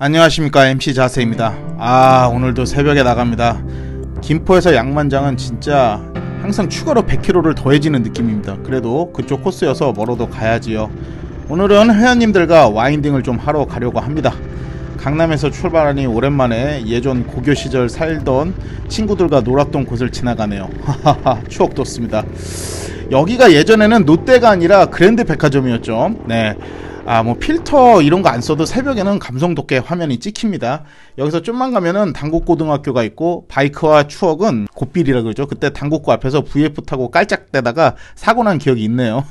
안녕하십니까, MC 자세입니다. 오늘도 새벽에 나갑니다. 김포에서 양만장은 진짜 항상 추가로 100km를 더해지는 느낌입니다. 그래도 그쪽 코스여서 멀어도 가야지요. 오늘은 회원님들과 와인딩을 좀 하러 가려고 합니다. 강남에서 출발하니 오랜만에 예전 고교 시절 살던 친구들과 놀았던 곳을 지나가네요. 하하하, 추억 돋습니다. 여기가 예전에는 롯데가 아니라 그랜드 백화점이었죠. 네. 뭐 필터 이런 거 안 써도 새벽에는 감성 돋게 화면이 찍힙니다. 여기서 좀만 가면은 당국고등학교가 있고, 바이크와 추억은 곱빌이라 그러죠. 그때 당국고 앞에서 VF 타고 깔짝대다가 사고 난 기억이 있네요.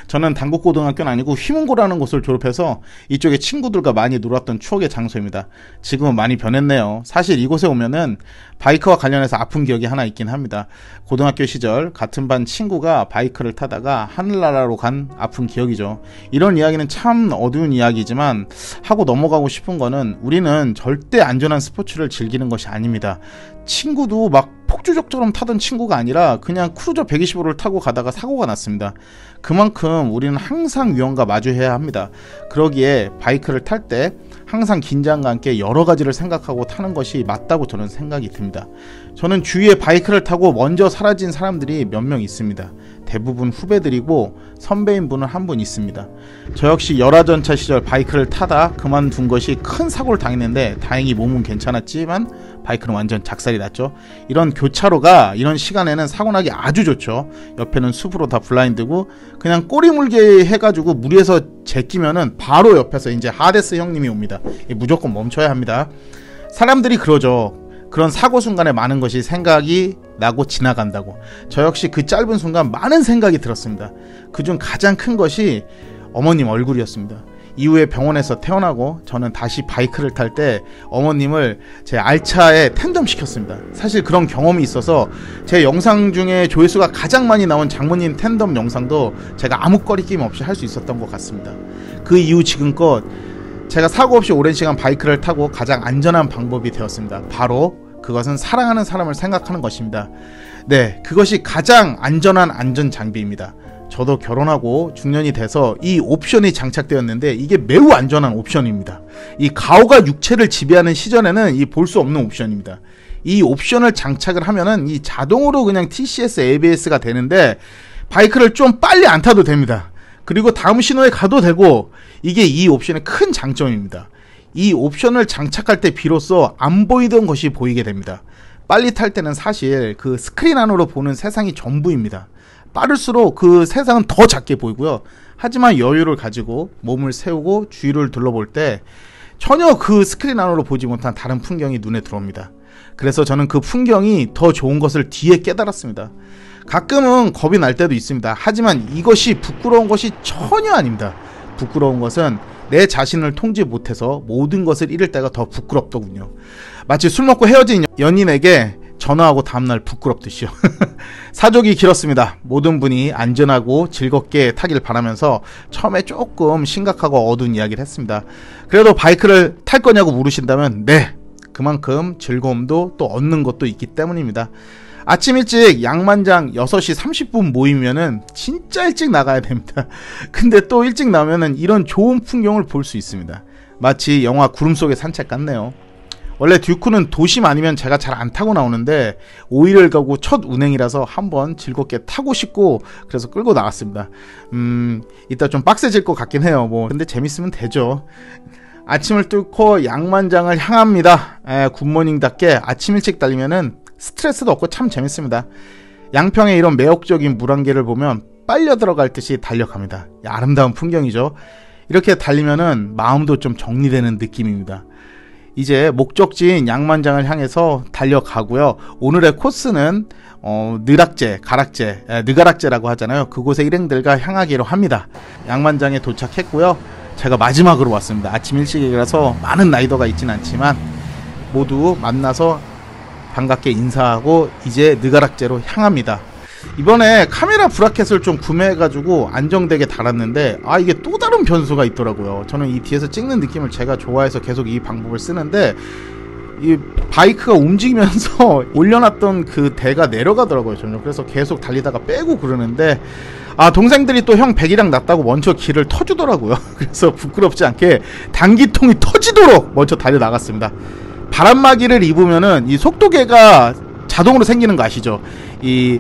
저는 당국고등학교는 아니고 휘문고라는 곳을 졸업해서 이쪽에 친구들과 많이 놀았던 추억의 장소입니다. 지금은 많이 변했네요. 사실 이곳에 오면은 바이크와 관련해서 아픈 기억이 하나 있긴 합니다. 고등학교 시절 같은 반 친구가 바이크를 타다가 하늘나라로 간 아픈 기억이죠. 이런 이야기는 참 어두운 이야기지만 하고 넘어가고 싶은 거는, 우리는 절대 안전한 스포츠를 즐기는 것이 아닙니다. 친구도 막 폭주족처럼 타던 친구가 아니라 그냥 크루저 125를 타고 가다가 사고가 났습니다. 그만큼 우리는 항상 위험과 마주해야 합니다. 그러기에 바이크를 탈 때 항상 긴장과 함께 여러 가지를 생각하고 타는 것이 맞다고 저는 생각이 듭니다. 저는 주위에 바이크를 타고 먼저 사라진 사람들이 몇 명 있습니다. 대부분 후배들이고 선배인 분은 한 분 있습니다. 저 역시 열화전차 시절 바이크를 타다 그만둔 것이 큰 사고를 당했는데, 다행히 몸은 괜찮았지만 바이크는 완전 작살이 났죠. 이런 교차로가 이런 시간에는 사고 나기 아주 좋죠. 옆에는 숲으로 다 블라인드고, 그냥 꼬리 물게 해가지고 무리해서 제끼면은 바로 옆에서 이제 하데스 형님이 옵니다. 무조건 멈춰야 합니다. 사람들이 그러죠. 그런 사고 순간에 많은 것이 생각이 나고 지나간다고. 저 역시 그 짧은 순간 많은 생각이 들었습니다. 그중 가장 큰 것이 어머님 얼굴이었습니다. 이후에 병원에서 퇴원하고 저는 다시 바이크를 탈 때 어머님을 제 알차에 텐덤 시켰습니다. 사실 그런 경험이 있어서 제 영상 중에 조회수가 가장 많이 나온 장모님 텐덤 영상도 제가 아무 거리낌 없이 할 수 있었던 것 같습니다. 그 이후 지금껏 제가 사고 없이 오랜 시간 바이크를 타고 가장 안전한 방법이 되었습니다. 바로 그것은 사랑하는 사람을 생각하는 것입니다. 네, 그것이 가장 안전한 안전 장비입니다. 저도 결혼하고 중년이 돼서 이 옵션이 장착되었는데, 이게 매우 안전한 옵션입니다. 이 가오가 육체를 지배하는 시절에는 이 볼 수 없는 옵션입니다. 이 옵션을 장착을 하면은 이 자동으로 그냥 TCS ABS가 되는데, 바이크를 좀 빨리 안 타도 됩니다. 그리고 다음 신호에 가도 되고, 이게 이 옵션의 큰 장점입니다. 이 옵션을 장착할 때 비로소 안 보이던 것이 보이게 됩니다. 빨리 탈 때는 사실 그 스크린 안으로 보는 세상이 전부입니다. 빠를수록 그 세상은 더 작게 보이고요. 하지만 여유를 가지고 몸을 세우고 주위를 둘러볼 때 전혀 그 스크린 안으로 보지 못한 다른 풍경이 눈에 들어옵니다. 그래서 저는 그 풍경이 더 좋은 것을 뒤에 깨달았습니다. 가끔은 겁이 날 때도 있습니다. 하지만 이것이 부끄러운 것이 전혀 아닙니다. 부끄러운 것은 내 자신을 통제 못해서 모든 것을 잃을 때가 더 부끄럽더군요. 마치 술 먹고 헤어진 연인에게 전화하고 다음날 부끄럽듯이요. 사족이 길었습니다. 모든 분이 안전하고 즐겁게 타길 바라면서 처음에 조금 심각하고 어두운 이야기를 했습니다. 그래도 바이크를 탈 거냐고 물으신다면, 네, 그만큼 즐거움도 또 얻는 것도 있기 때문입니다. 아침 일찍 양만장 6시 30분 모이면은 진짜 일찍 나가야 됩니다. 근데 또 일찍 나오면은 이런 좋은 풍경을 볼 수 있습니다. 마치 영화 구름 속의 산책 같네요. 원래 듀크는 도심 아니면 제가 잘 안 타고 나오는데 5일을 가고 첫 운행이라서 한번 즐겁게 타고 싶고, 그래서 끌고 나왔습니다. 이따 좀 빡세질 것 같긴 해요. 근데 재밌으면 되죠. 아침을 뚫고 양만장을 향합니다. 굿모닝답게 아침 일찍 달리면은 스트레스도 없고 참 재밌습니다. 양평의 이런 매혹적인 물안개를 보면 빨려 들어갈 듯이 달려갑니다. 아름다운 풍경이죠. 이렇게 달리면은 마음도 좀 정리되는 느낌입니다. 이제 목적지인 양만장을 향해서 달려가고요. 오늘의 코스는 느락제, 느가락제라고 하잖아요. 그곳의 일행들과 향하기로 합니다. 양만장에 도착했고요. 제가 마지막으로 왔습니다. 아침 일찍이라서 많은 라이더가 있진 않지만 모두 만나서 반갑게 인사하고 이제 느가락제로 향합니다. 이번에 카메라 브라켓을 좀 구매해가지고 안정되게 달았는데, 이게 또 다른 변수가 있더라고요. 저는 이 뒤에서 찍는 느낌을 제가 좋아해서 계속 이 방법을 쓰는데, 이 바이크가 움직이면서 올려놨던 그 대가 내려가더라고요. 저는 그래서 계속 달리다가 빼고 그러는데, 동생들이 또 형 100이랑 낫다고 먼저 길을 터주더라고요. 그래서 부끄럽지 않게 단기통이 터지도록 먼저 달려나갔습니다. 바람막이를 입으면은 이 속도계가 자동으로 생기는 거 아시죠? 이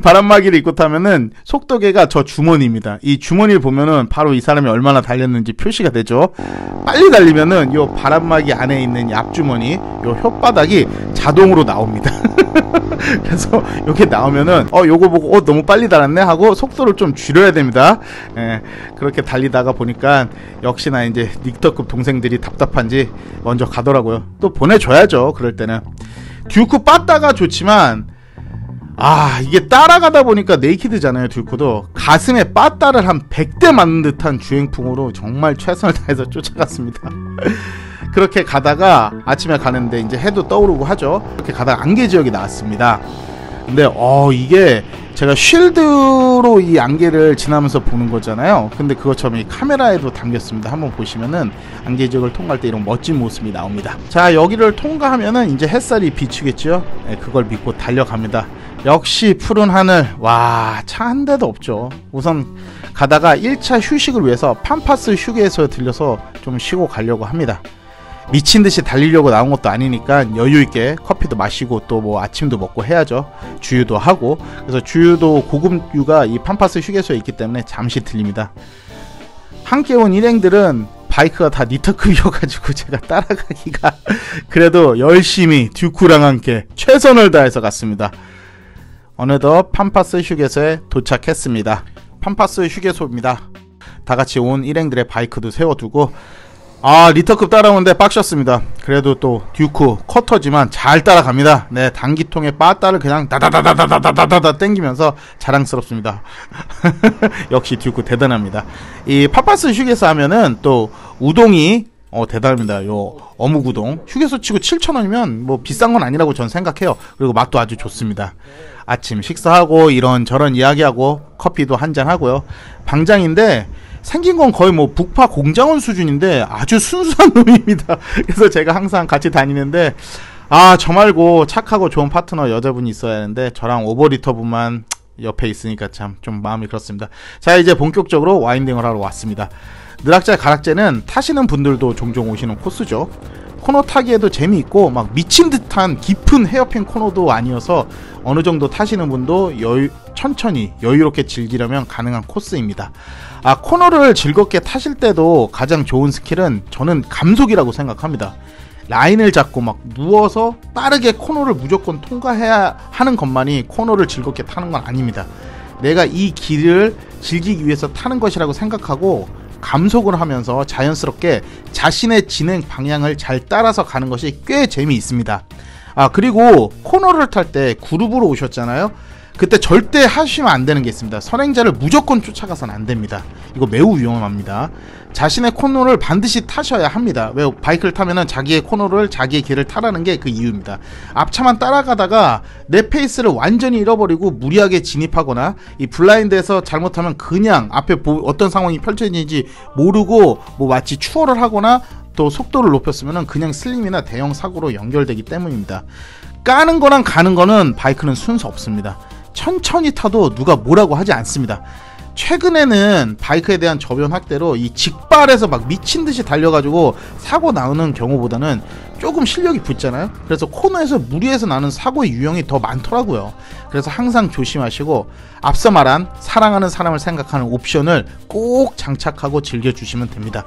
바람막이를 입고 타면은 속도계가 저 주머니입니다. 이 주머니를 보면은 바로 이 사람이 얼마나 달렸는지 표시가 되죠. 빨리 달리면은 요 바람막이 안에 있는 이 앞주머니, 요 혓바닥이 자동으로 나옵니다. 그래서 요게 나오면은 요거 보고 너무 빨리 달았네 하고 속도를 좀 줄여야 됩니다. 그렇게 달리다가 보니까 역시나 이제 릭터급 동생들이 답답한지 먼저 가더라고요. 또 보내줘야죠. 그럴 때는 듀크 빠따가 좋지만 이게 따라가다 보니까 네이키드잖아요. 듀크도 가슴에 빠따를 한 100대 맞는 듯한 주행풍으로 정말 최선을 다해서 쫓아갔습니다. 그렇게 가다가 아침에 가는데 이제 해도 떠오르고 하죠. 그렇게 가다가 안개 지역이 나왔습니다. 근데 이게 제가 쉴드로 이 안개를 지나면서 보는 거잖아요. 근데 그것처럼 이 카메라에도 담겼습니다. 한번 보시면은 안개 지역을 통과할 때 이런 멋진 모습이 나옵니다. 자, 여기를 통과하면은 이제 햇살이 비추겠죠. 그걸 믿고 달려갑니다. 역시 푸른 하늘. 와, 차 한 대도 없죠. 우선 가다가 1차 휴식을 위해서 팜파스 휴게소에 들려서 좀 쉬고 가려고 합니다. 미친듯이 달리려고 나온 것도 아니니까 여유있게 커피도 마시고 또 뭐 아침도 먹고 해야죠. 주유도 하고. 그래서 주유도 고급유가 이 팜파스 휴게소에 있기 때문에 잠시 들립니다. 함께 온 일행들은 바이크가 다 리터급이어가지고 제가 따라가기가 그래도 열심히 듀크랑 함께 최선을 다해서 갔습니다. 어느덧 팜파스 휴게소에 도착했습니다. 팜파스 휴게소입니다. 다같이 온 일행들의 바이크도 세워두고 리터급 따라오는데 빡셨습니다. 그래도 또 듀크 쿼터지만 잘 따라갑니다. 네, 단기통에 빠따를 그냥 다다다다다다다다 땡기면서 자랑스럽습니다. 역시 듀크 대단합니다. 이 팜파스 휴게소 하면은 또 우동이 대단합니다. 요 어묵 우동 휴게소 치고 7,000원이면 뭐 비싼 건 아니라고 전 생각해요. 그리고 맛도 아주 좋습니다. 아침 식사하고 이런저런 이야기하고 커피도 한잔 하고요. 방장인데 생긴 건 거의 뭐 북파 공장원 수준인데 아주 순수한 놈입니다. 그래서 제가 항상 같이 다니는데 저 말고 착하고 좋은 파트너 여자분이 있어야 하는데 저랑 오버리터분만 옆에 있으니까 참 좀 마음이 그렇습니다. 자, 이제 본격적으로 와인딩을 하러 왔습니다. 느락잘 가락제는 타시는 분들도 종종 오시는 코스죠. 코너 타기에도 재미있고 막 미친 듯한 깊은 헤어핀 코너도 아니어서 어느 정도 타시는 분도 천천히 여유롭게 즐기려면 가능한 코스입니다. 코너를 즐겁게 타실 때도 가장 좋은 스킬은 저는 감속이라고 생각합니다. 라인을 잡고 막 누워서 빠르게 코너를 무조건 통과해야 하는 것만이 코너를 즐겁게 타는 건 아닙니다. 내가 이 길을 즐기기 위해서 타는 것이라고 생각하고 감속을 하면서 자연스럽게 자신의 진행 방향을 잘 따라서 가는 것이 꽤 재미있습니다. 그리고 코너를 탈 때 그룹으로 오셨잖아요. 그때 절대 하시면 안 되는 게 있습니다. 선행자를 무조건 쫓아가서는 안 됩니다. 이거 매우 위험합니다. 자신의 코너를 반드시 타셔야 합니다. 왜 바이크를 타면은 자기의 코너를 자기의 길을 타라는 게 그 이유입니다. 앞차만 따라가다가 내 페이스를 완전히 잃어버리고 무리하게 진입하거나 이 블라인드에서 잘못하면 그냥 앞에 어떤 상황이 펼쳐지는지 모르고 뭐 마치 추월을 하거나 또 속도를 높였으면 그냥 슬림이나 대형 사고로 연결되기 때문입니다. 까는 거랑 가는 거는 바이크는 순서 없습니다. 천천히 타도 누가 뭐라고 하지 않습니다. 최근에는 바이크에 대한 저변 확대로 이 직발에서 막 미친듯이 달려가지고 사고 나오는 경우보다는 조금 실력이 붙잖아요. 그래서 코너에서 무리해서 나는 사고의 유형이 더 많더라고요. 그래서 항상 조심하시고 앞서 말한 사랑하는 사람을 생각하는 옵션을 꼭 장착하고 즐겨주시면 됩니다.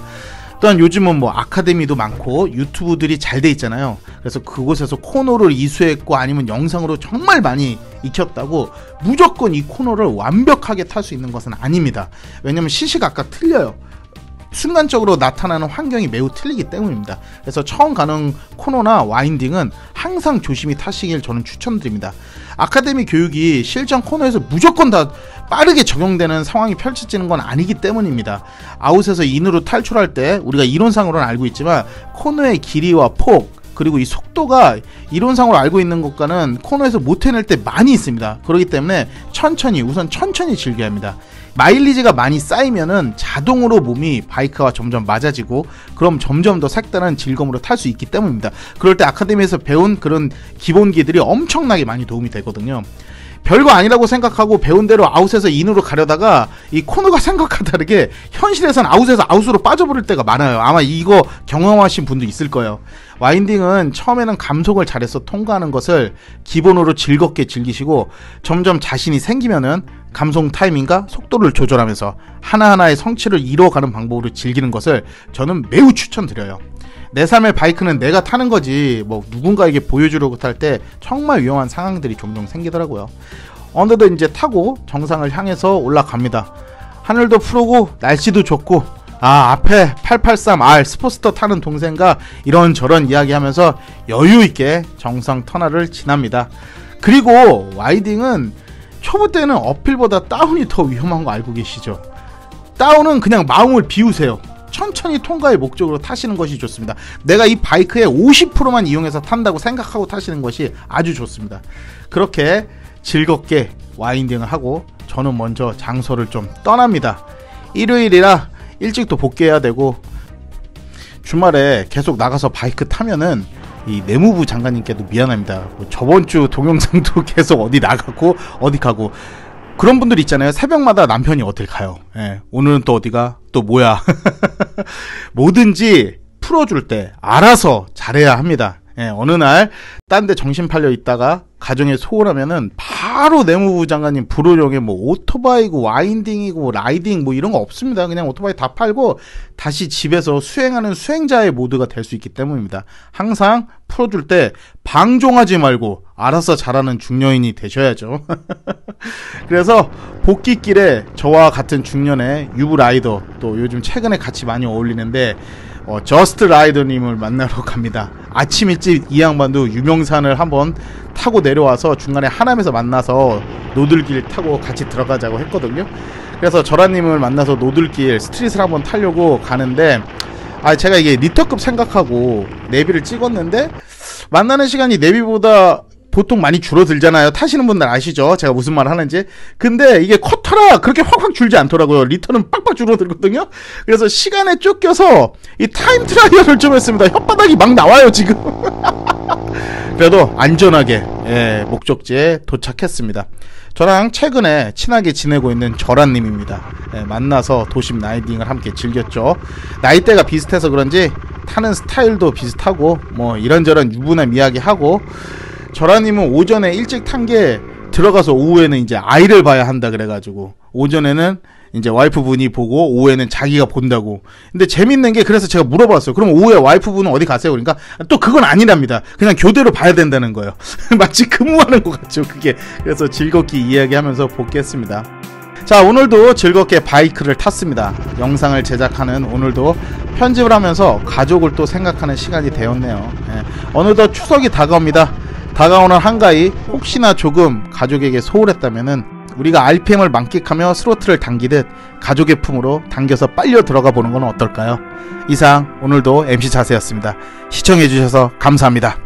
또한 요즘은 뭐 아카데미도 많고 유튜브들이 잘 돼 있잖아요. 그래서 그곳에서 코너를 이수했고 아니면 영상으로 정말 많이 익혔다고 무조건 이 코너를 완벽하게 탈 수 있는 것은 아닙니다. 왜냐면 시시각각 틀려요. 순간적으로 나타나는 환경이 매우 틀리기 때문입니다. 그래서 처음 가는 코너나 와인딩은 항상 조심히 타시길 저는 추천드립니다. 아카데미 교육이 실전 코너에서 무조건 다 빠르게 적용되는 상황이 펼쳐지는 건 아니기 때문입니다. 아웃에서 인으로 탈출할 때 우리가 이론상으로는 알고 있지만 코너의 길이와 폭 그리고 이 속도가 이론상으로 알고 있는 것과는 코너에서 못 해낼 때 많이 있습니다. 그렇기 때문에 우선 천천히 즐겨야 합니다. 마일리지가 많이 쌓이면은 자동으로 몸이 바이크와 점점 맞아지고 그럼 점점 더 색다른 즐거움으로 탈 수 있기 때문입니다. 그럴 때 아카데미에서 배운 그런 기본기들이 엄청나게 많이 도움이 되거든요. 별거 아니라고 생각하고 배운 대로 아웃에서 인으로 가려다가 이 코너가 생각과 다르게 현실에선 아웃에서 아웃으로 빠져버릴 때가 많아요. 아마 이거 경험하신 분도 있을 거예요. 와인딩은 처음에는 감속을 잘해서 통과하는 것을 기본으로 즐겁게 즐기시고 점점 자신이 생기면은 감속 타이밍과 속도를 조절하면서 하나하나의 성취를 이뤄가는 방법으로 즐기는 것을 저는 매우 추천드려요. 내 삶의 바이크는 내가 타는 거지 뭐 누군가에게 보여주려고 탈 때 정말 위험한 상황들이 종종 생기더라고요. 어느덧 이제 타고 정상을 향해서 올라갑니다. 하늘도 푸르고 날씨도 좋고 앞에 883R 스포스터 타는 동생과 이런저런 이야기하면서 여유있게 정상 터널을 지납니다. 그리고 와이딩은 초보 때는 어필보다 다운이 더 위험한 거 알고 계시죠? 다운은 그냥 마음을 비우세요. 천천히 통과의 목적으로 타시는 것이 좋습니다. 내가 이 바이크의 50%만 이용해서 탄다고 생각하고 타시는 것이 아주 좋습니다. 그렇게 즐겁게 와인딩을 하고 저는 먼저 장소를 좀 떠납니다. 일요일이라 일찍 또 복귀해야 되고 주말에 계속 나가서 바이크 타면은 이 내무부 장관님께도 미안합니다. 뭐 저번 주 동영상도 계속 어디 나가고 어디 가고 그런 분들 있잖아요. 새벽마다 남편이 어딜 가요. 오늘은 또 어디가 또 뭐야. 뭐든지 풀어줄 때 알아서 잘해야 합니다. 어느 날 딴 데 정신 팔려 있다가 가정에 소홀하면은 바로 내무부 장관님 불호령에 뭐 오토바이고 와인딩이고 라이딩 뭐 이런 거 없습니다. 그냥 오토바이 다 팔고 다시 집에서 수행하는 수행자의 모드가 될 수 있기 때문입니다. 항상 풀어줄 때 방종하지 말고 알아서 잘하는 중년인이 되셔야죠. 그래서 복귀길에 저와 같은 중년의 유부 라이더 또 요즘 최근에 같이 많이 어울리는데 저스트 라이더님을 만나러 갑니다. 아침 일찍 이 양반도 유명산을 한번 타고 내려와서 중간에 하남에서 만나서 노들길 타고 같이 들어가자고 했거든요. 그래서 저라님을 만나서 노들길 스트릿을 한번 타려고 가는데 제가 이게 리터급 생각하고 내비를 찍었는데 만나는 시간이 내비보다 보통 많이 줄어들잖아요. 타시는 분들 아시죠? 제가 무슨 말 하는지. 근데 이게 쿼터라 그렇게 확확 줄지 않더라고요. 리터는 빡빡 줄어들거든요. 그래서 시간에 쫓겨서 이 타임 트라이얼을 좀 했습니다. 혓바닥이 막 나와요 지금. 그래도 안전하게 목적지에 도착했습니다. 저랑 최근에 친하게 지내고 있는 절안님입니다. 만나서 도심 라이딩을 함께 즐겼죠. 나이대가 비슷해서 그런지 타는 스타일도 비슷하고 뭐 이런저런 유부남 이야기하고 절아님은 오전에 일찍 탄 게 들어가서 오후에는 이제 아이를 봐야 한다 그래가지고 오전에는 이제 와이프분이 보고 오후에는 자기가 본다고. 근데 재밌는 게 그래서 제가 물어봤어요. 그럼 오후에 와이프분은 어디 가세요? 그러니까 또 그건 아니랍니다. 그냥 교대로 봐야 된다는 거예요. 마치 근무하는 것 같죠 그게. 그래서 즐겁게 이야기하면서 복귀했습니다. 자, 오늘도 즐겁게 바이크를 탔습니다. 영상을 제작하는 오늘도 편집을 하면서 가족을 또 생각하는 시간이 되었네요. 어느덧 추석이 다가옵니다. 다가오는 한가위 혹시나 조금 가족에게 소홀했다면은 우리가 RPM을 만끽하며 스로틀을 당기듯 가족의 품으로 당겨서 빨려 들어가 보는 건 어떨까요? 이상 오늘도 MC 자세였습니다. 시청해주셔서 감사합니다.